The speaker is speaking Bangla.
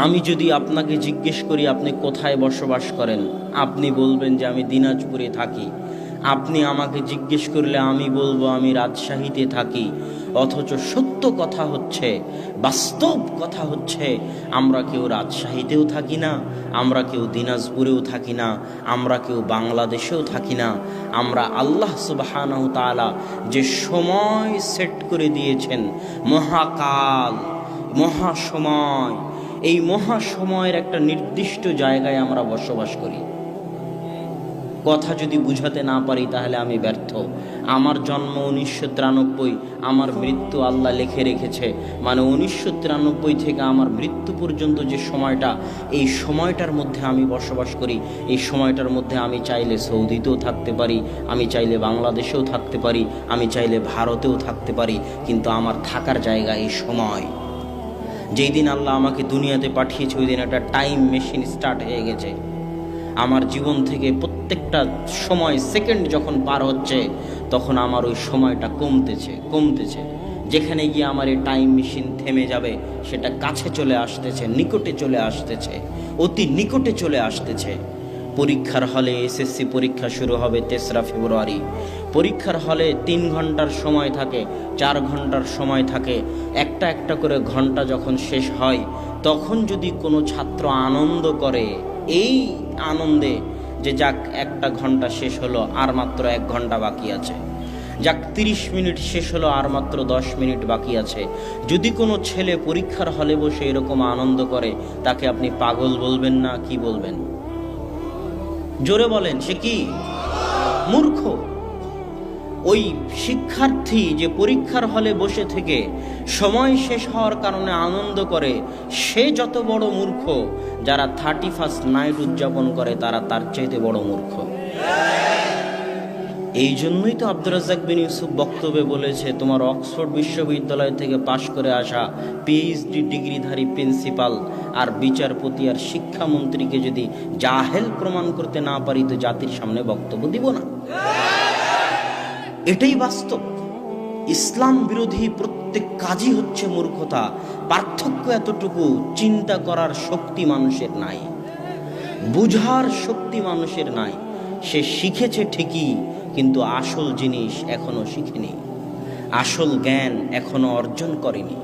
আমি যদি আপনাকে জিজ্ঞেস করি আপনি কোথায় বসবাস করেন, আপনি বলবেন যে আমি দিনাজপুরে থাকি। আপনি আমাকে জিজ্ঞেস করলে আমি বলবো আমি রাজশাহীতে থাকি। অথচ সত্য কথা হচ্ছে, বাস্তব কথা হচ্ছে, আমরা কেউ রাজশাহীতেও থাকি না, আমরা কেউ দিনাজপুরেও থাকি না, আমরা কেউ বাংলাদেশেও থাকি না। আমরা আল্লাহ সুবহানাহু তাআলা যে সময় সেট করে দিয়েছেন, মহাকাল, মহাসময়, এই মহাসময়ের একটা নির্দিষ্ট জায়গায় আমরা বসবাস করি। কথা যদি বুঝাতে না পারি তাহলে আমি ব্যর্থ। আমার জন্ম 1993, আমার মৃত্যু আল্লাহ লিখে রেখেছে, মানে 1993 থেকে আমার মৃত্যু পর্যন্ত যে সময়টা, এই সময়টার মধ্যে আমি বসবাস করি। এই সময়টার মধ্যে আমি চাইলে সৌদিতেও থাকতে পারি, আমি চাইলে বাংলাদেশেও থাকতে পারি, আমি চাইলে ভারতেও থাকতে পারি, কিন্তু আমার থাকার জায়গা এই সময়। যেই দিন আল্লাহ আমাকে দুনিয়াতে পাঠিয়েছে ওই দিন একটা টাইম মেশিন স্টার্ট হয়ে গেছে। আমার জীবন থেকে প্রত্যেকটা সময়, সেকেন্ড যখন পার হচ্ছে, তখন আমার ওই সময়টা কমতেছে। যেখানে গিয়ে আমার এই টাইম মেশিন থেমে যাবে, সেটা কাছে চলে আসতেছে, নিকটে চলে আসতেছে, অতি নিকটে চলে আসতেছে। পরীক্ষার হলে এসএসসি পরীক্ষা শুরু হবে 3রা ফেব্রুয়ারি। পরীক্ষার হলে 3 ঘন্টার সময় থাকে, 4 ঘন্টার সময় থাকে। একটা একটা করে ঘন্টা যখন শেষ হয়, তখন যদি কোনো ছাত্র আনন্দ করে, এই আনন্দে যে যাক একটা ঘন্টা শেষ হলো, আর মাত্র 1 ঘন্টা বাকি আছে, যাক 30 মিনিট শেষ হলো, আর মাত্র 10 মিনিট বাকি আছে, যদি কোনো ছেলে পরীক্ষার হলে বসে এরকম আনন্দ করে, তাকে আপনি পাগল বলবেন না কি বলবেন? জোরে বলেন, সে কি? মূর্খ। ওই শিক্ষার্থী যে পরীক্ষার হলে বসে থেকে সময় শেষ হওয়ার কারণে আনন্দ করে, সে যত বড় মূর্খ, যারা 31st নাইট উদযাপন করে তারা তার চাইতে বড় মূর্খ। এই জন্যই তো আব্দুর রাজ্জাক বিন ইউসুফ বক্তব্যে বলেছে, তোমার অক্সফোর্ড বিশ্ববিদ্যালয় থেকে পাশ করে আসা পিএইচডি ডিগ্রিধারী প্রিন্সিপাল আর বিচারপতি আর শিক্ষামন্ত্রীকে যদি জাহেল প্রমাণ করতে না পারি তো জাতির সামনে বক্তব্য দিব না। এটাই বাস্তব। ইসলাম বিরোধী প্রত্যেক কাজই হচ্ছে মূর্খতা। পার্থক্য এতটুকু, চিন্তা করার শক্তি মানুষের নাই, বুঝার শক্তি মানুষের নাই। সে শিখেছে ঠিকই, কিন্তু আসল জিনিস এখনো শিখেনি, আসল জ্ঞান এখনো অর্জন করেনি।